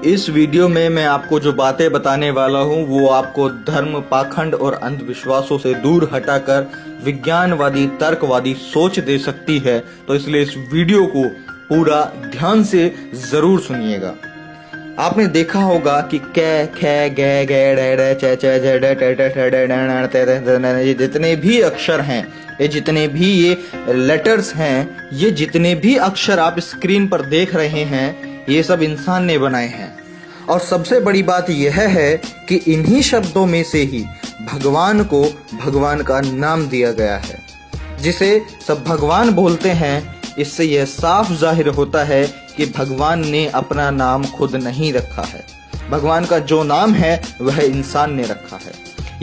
इस वीडियो में मैं आपको जो बातें बताने वाला हूँ वो आपको धर्म, पाखंड और अंधविश्वासों से दूर हटाकर विज्ञानवादी, तर्कवादी सोच दे सकती है। तो इसलिए इस वीडियो को पूरा ध्यान से जरूर सुनिएगा। आपने देखा होगा कि कै, खे, गे, गे, डे, डे, चे, चे, जे, डे, टे, टे, टे, डे, डे, टे, टे, टे, टे, ये जितने भी अक्षर हैं, ये जितने भी ये लेटर्स हैं, ये जितने भी अक्षर आप स्क्रीन पर देख रहे हैं, ये सब इंसान ने बनाए हैं। और सबसे बड़ी बात यह है कि इन्हीं शब्दों में से ही भगवान को भगवान का नाम दिया गया है, जिसे सब भगवान बोलते हैं। इससे यह साफ जाहिर होता है कि भगवान ने अपना नाम खुद नहीं रखा है। भगवान का जो नाम है वह इंसान ने रखा है।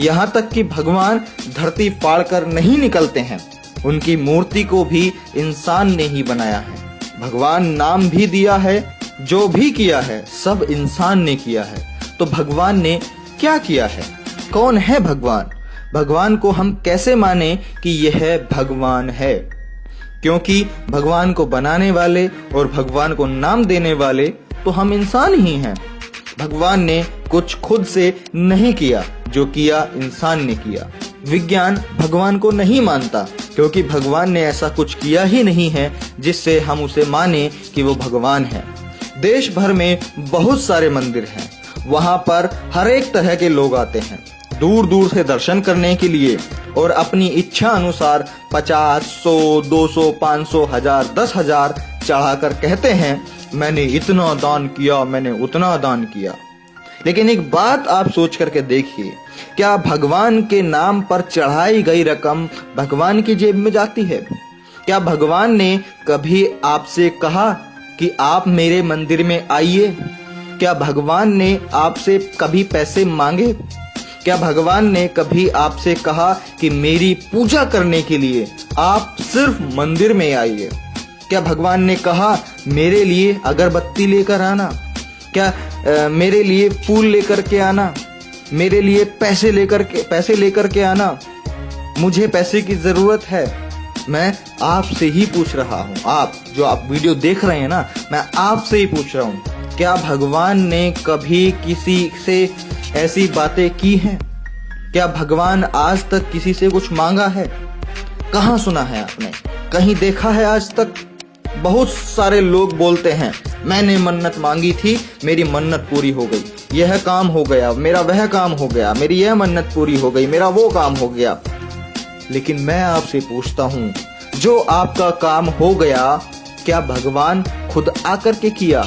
यहाँ तक कि भगवान धरती फाड़कर नहीं निकलते हैं, उनकी मूर्ति को भी इंसान ने ही बनाया है। भगवान नाम भी दिया है, जो भी किया है सब इंसान ने किया है। तो भगवान ने क्या किया है? कौन है भगवान? भगवान को हम कैसे माने कि यह भगवान है? क्योंकि भगवान को बनाने वाले और भगवान को नाम देने वाले तो हम इंसान ही हैं। भगवान ने कुछ खुद से नहीं किया, जो किया इंसान ने किया। विज्ञान भगवान को नहीं मानता, क्योंकि भगवान ने ऐसा कुछ किया ही नहीं है जिससे हम उसे माने कि वो भगवान है। देश भर में बहुत सारे मंदिर हैं, वहां पर हर एक तरह के लोग आते हैं दूर दूर से दर्शन करने के लिए, और अपनी इच्छा अनुसार 50, 100, 200, 500, 1000, 10,000 चढ़ाकर कहते हैं मैंने इतना दान किया, मैंने उतना दान किया। लेकिन एक बात आप सोच करके देखिए, क्या भगवान के नाम पर चढ़ाई गई रकम भगवान की जेब में जाती है? क्या भगवान ने कभी आपसे कहा कि आप मेरे मंदिर में आइए? क्या भगवान ने आपसे कभी पैसे मांगे? क्या भगवान ने कभी आपसे कहा कि मेरी पूजा करने के लिए आप सिर्फ मंदिर में आइए? क्या भगवान ने कहा मेरे लिए अगरबत्ती लेकर आना? क्या मेरे लिए फूल लेकर के आना? मेरे लिए पैसे लेकर के आना? मुझे पैसे की जरूरत है। मैं आपसे ही पूछ रहा हूँ, आप जो आप वीडियो देख रहे हैं ना, मैं आपसे ही पूछ रहा हूँ, क्या भगवान ने कभी किसी से ऐसी बातें की हैं? क्या भगवान आज तक किसी से कुछ मांगा है? कहाँ सुना है आपने? कहीं देखा है आज तक? बहुत सारे लोग बोलते हैं मैंने मन्नत मांगी थी, मेरी मन्नत पूरी हो गई, यह काम हो गया, मेरा वह काम हो गया, मेरी यह मन्नत पूरी हो गई, मेरा वो काम हो गया। लेकिन मैं आपसे पूछता हूँ, जो आपका काम हो गया, क्या भगवान खुद आकर के किया?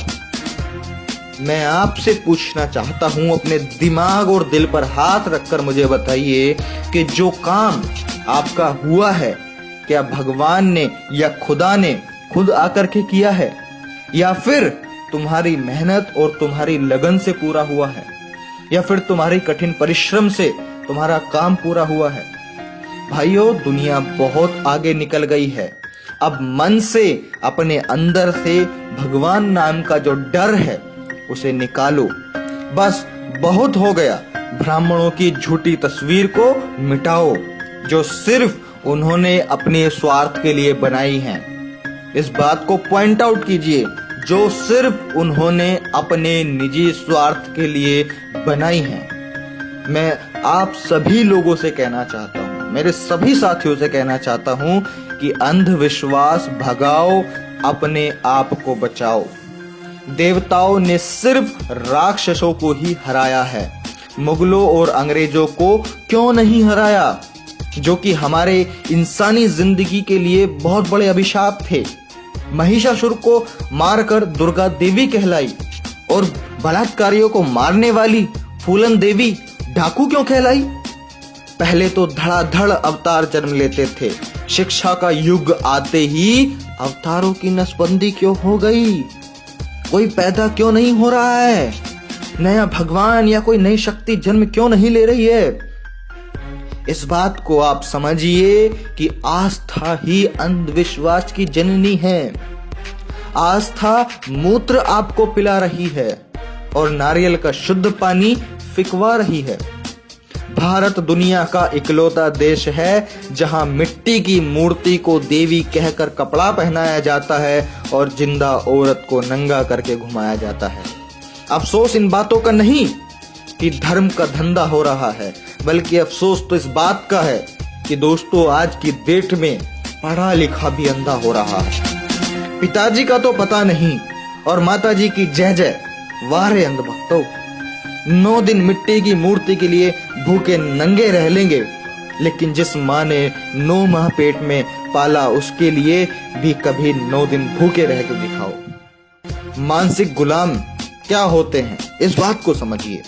मैं आपसे पूछना चाहता हूं, अपने दिमाग और दिल पर हाथ रखकर मुझे बताइए कि जो काम आपका हुआ है, क्या भगवान ने या खुदा ने खुद आकर के किया है, या फिर तुम्हारी मेहनत और तुम्हारी लगन से पूरा हुआ है, या फिर तुम्हारी कठिन परिश्रम से तुम्हारा काम पूरा हुआ है? भाइयों, दुनिया बहुत आगे निकल गई है। अब मन से, अपने अंदर से भगवान नाम का जो डर है उसे निकालो। बस बहुत हो गया। ब्राह्मणों की झूठी तस्वीर को मिटाओ, जो सिर्फ उन्होंने अपने स्वार्थ के लिए बनाई है। इस बात को पॉइंट आउट कीजिए, जो सिर्फ उन्होंने अपने निजी स्वार्थ के लिए बनाई है। मैं आप सभी लोगों से कहना चाहता हूँ, मेरे सभी साथियों से कहना चाहता हूँ कि अंधविश्वास भगाओ, अपने आप को बचाओ। देवताओं ने सिर्फ राक्षसों को ही हराया है, मुगलों और अंग्रेजों को क्यों नहीं हराया, जो कि हमारे इंसानी जिंदगी के लिए बहुत बड़े अभिशाप थे। महिषासुर को मारकर दुर्गा देवी कहलाई, और बलात्कारियों को मारने वाली फूलन देवी डाकू क्यों कहलाई? पहले तो धड़ाधड़ अवतार जन्म लेते थे, शिक्षा का युग आते ही अवतारों की नसबंदी क्यों हो गई? कोई पैदा क्यों नहीं हो रहा है? नया भगवान या कोई नई शक्ति जन्म क्यों नहीं ले रही है? इस बात को आप समझिए कि आस्था ही अंधविश्वास की जननी है। आस्था मूत्र आपको पिला रही है और नारियल का शुद्ध पानी फिकवा रही है। भारत दुनिया का इकलौता देश है जहां मिट्टी की मूर्ति को देवी कहकर कपड़ा पहनाया जाता है और जिंदा औरत को नंगा करके घुमाया जाता है। अफसोस इन बातों का नहीं कि धर्म का धंधा हो रहा है, बल्कि अफसोस तो इस बात का है कि दोस्तों आज की डेट में पढ़ा लिखा भी अंधा हो रहा है। पिताजी का तो पता नहीं और माताजी की जय जय, वारे अंधभक्तों। 9 दिन मिट्टी की मूर्ति के लिए भूखे नंगे रह लेंगे, लेकिन जिस माँ ने 9 माह पेट में पाला उसके लिए भी कभी 9 दिन भूखे रह के दिखाओ। मानसिक गुलाम क्या होते हैं इस बात को समझिए।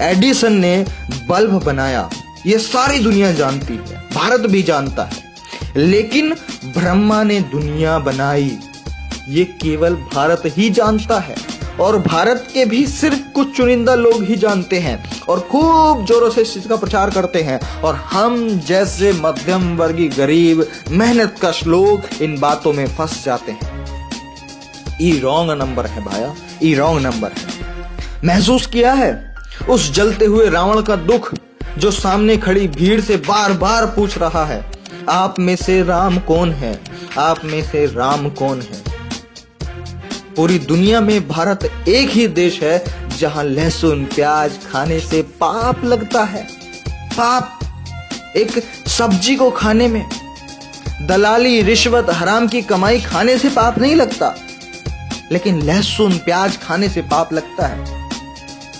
एडिसन ने बल्ब बनाया, ये सारी दुनिया जानती है, भारत भी जानता है, लेकिन ब्रह्मा ने दुनिया बनाई ये केवल भारत ही जानता है, और भारत के भी सिर्फ कुछ चुनिंदा लोग ही जानते हैं और खूब जोरों से इसका प्रचार करते हैं, और हम जैसे मध्यम वर्गीय गरीब मेहनतकश लोग इन बातों में फंस जाते हैं। ई रॉन्ग नंबर है भाया, ई रॉन्ग नंबर है। महसूस किया है उस जलते हुए रावण का दुख जो सामने खड़ी भीड़ से बार बार पूछ रहा है, आप में से राम कौन है, आप में से राम कौन है। पूरी दुनिया में भारत एक ही देश है जहां लहसुन प्याज खाने से पाप लगता है। पाप एक सब्जी को खाने में, दलाली रिश्वत हराम की कमाई खाने से पाप नहीं लगता, लेकिन लहसुन प्याज खाने से पाप लगता है।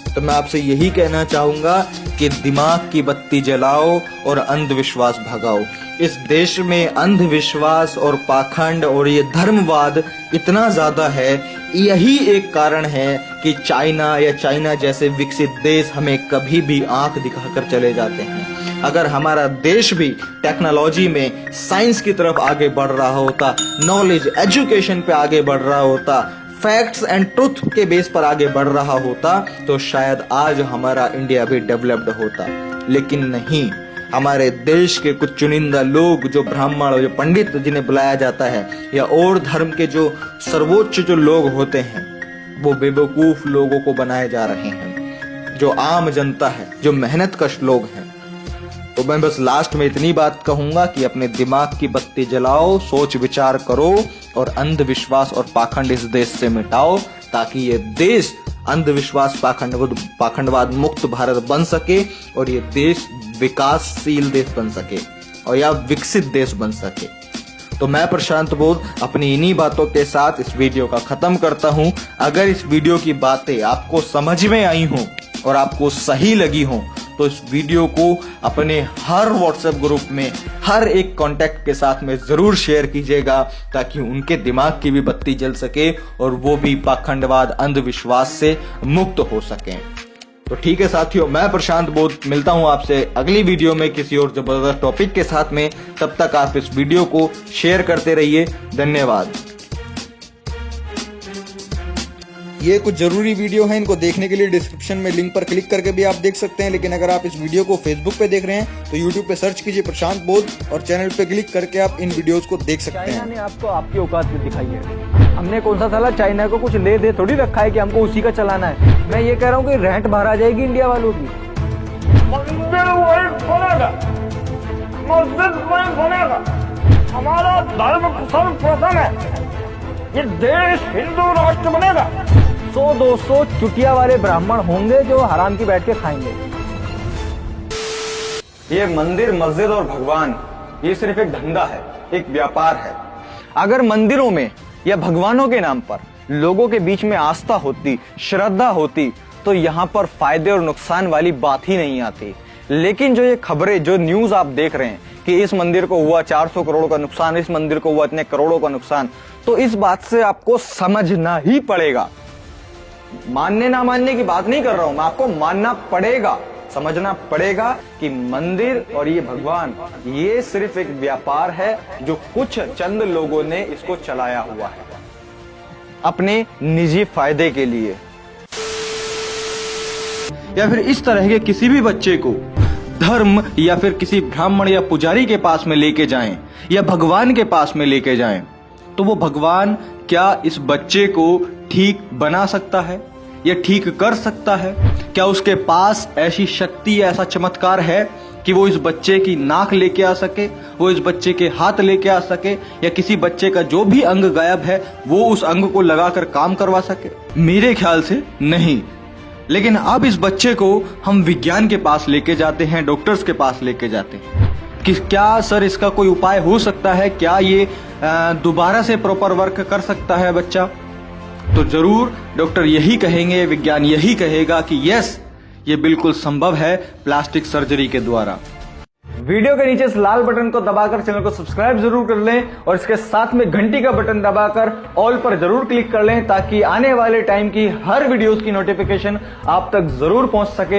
तो मैं आपसे यही कहना चाहूंगा कि दिमाग की बत्ती जलाओ और अंधविश्वास भगाओ। इस देश में अंधविश्वास और पाखंड और ये धर्मवाद इतना ज्यादा है, यही एक कारण है कि चाइना जैसे विकसित देश हमें कभी भी आंख दिखाकर चले जाते हैं। अगर हमारा देश भी टेक्नोलॉजी में साइंस की तरफ आगे बढ़ रहा होता, नॉलेज एजुकेशन पे आगे बढ़ रहा होता, फैक्ट्स एंड ट्रुथ के बेस पर आगे बढ़ रहा होता, तो शायद आज हमारा इंडिया भी डेवलप्ड होता। लेकिन नहीं, हमारे देश के कुछ चुनिंदा लोग जो ब्राह्मण और जो पंडित जिन्हें बुलाया जाता है, या और धर्म के जो सर्वोच्च जो लोग होते हैं, वो बेवकूफ लोगों को बनाए जा रहे हैं। जो आम जनता है, जो मेहनतकश लोग हैं। तो मैं बस लास्ट में इतनी बात कहूंगा कि अपने दिमाग की बत्ती जलाओ, सोच विचार करो और अंधविश्वास और पाखंड इस देश से मिटाओ, ताकि ये देश अंधविश्वास पाखंडवाद मुक्त भारत बन सके और ये देश विकासशील देश बन सके और या विकसित देश बन सके। तो मैं प्रशांत बोध अपनी इन्हीं बातों के साथ इस वीडियो का खत्म करता हूं। अगर इस वीडियो की बातें आपको समझ में आई हों और आपको सही लगी हों, तो इस वीडियो को अपने हर व्हाट्सएप ग्रुप में हर एक कांटेक्ट के साथ में जरूर शेयर कीजिएगा, ताकि उनके दिमाग की भी बत्ती जल सके और वो भी पाखंडवाद अंधविश्वास से मुक्त हो सकें। तो ठीक है साथियों, मैं प्रशांत बोध मिलता हूं आपसे अगली वीडियो में किसी और जबरदस्त टॉपिक के साथ में। तब तक आप इस वीडियो को शेयर करते रहिए। धन्यवाद। ये कुछ जरूरी वीडियो है, इनको देखने के लिए डिस्क्रिप्शन में लिंक पर क्लिक करके भी आप देख सकते हैं। लेकिन अगर आप इस वीडियो को फेसबुक पे देख रहे हैं तो यूट्यूब पे सर्च कीजिए प्रशांत बोध और चैनल पे क्लिक करके आप इन वीडियोस को देख सकते हैं। चाइना ने आपको आपकी औकात में दिखाई है। हमने कौन सा साला चाइना को कुछ ले दे थोड़ी रखा है कि हमको उसी का चलाना है। मैं ये कह रहा हूँ कि रेंट बाहर आ जाएगी इंडिया वालों की। मंदिर वही बनेगा, मस्जिद वही बनेगा, हमारा धर्म सर्वप्रथम है, ये देश हिंदू राष्ट्र बनेगा। 100-200 चुटिया वाले ब्राह्मण होंगे जो हराम की बैठ के खाएंगे। ये मंदिर मस्जिद और भगवान ये सिर्फ एक धंधा है, एक व्यापार है। अगर मंदिरों में या भगवानों के नाम पर लोगों के बीच में आस्था होती, श्रद्धा होती, तो यहाँ पर फायदे और नुकसान वाली बात ही नहीं आती। लेकिन जो ये खबरें, जो न्यूज आप देख रहे हैं कि इस मंदिर को हुआ 400 करोड़ का नुकसान, इस मंदिर को हुआ इतने करोड़ों का नुकसान, तो इस बात से आपको समझना ही पड़ेगा। मानने ना मानने की बात नहीं कर रहा हूं मैं, आपको मानना पड़ेगा, समझना पड़ेगा कि मंदिर और ये भगवान ये सिर्फ एक व्यापार है जो कुछ चंद लोगों ने इसको चलाया हुआ है अपने निजी फायदे के लिए। या फिर इस तरह के किसी भी बच्चे को धर्म या फिर किसी ब्राह्मण या पुजारी के पास में लेके जाएं या भगवान के पास में लेके जाएं, तो वो भगवान क्या इस बच्चे को ठीक बना सकता है या ठीक कर सकता है? क्या उसके पास ऐसी शक्ति या ऐसा चमत्कार है कि वो इस बच्चे की नाक लेके आ सके, वो इस बच्चे के हाथ लेके आ सके, या किसी बच्चे का जो भी अंग गायब है वो उस अंग को लगाकर काम करवा सके? मेरे ख्याल से नहीं। लेकिन अब इस बच्चे को हम विज्ञान के पास लेके जाते हैं, डॉक्टर्स के पास लेके जाते हैं कि क्या सर इसका कोई उपाय हो सकता है, क्या ये दोबारा से प्रॉपर वर्क कर सकता है बच्चा? तो जरूर डॉक्टर यही कहेंगे, विज्ञान यही कहेगा कि यस, ये बिल्कुल संभव है प्लास्टिक सर्जरी के द्वारा। वीडियो के नीचे इस लाल बटन को दबाकर चैनल को सब्सक्राइब जरूर कर लें और इसके साथ में घंटी का बटन दबाकर ऑल पर जरूर क्लिक कर लें ताकि आने वाले टाइम की हर वीडियोस की नोटिफिकेशन आप तक जरूर पहुंच सके।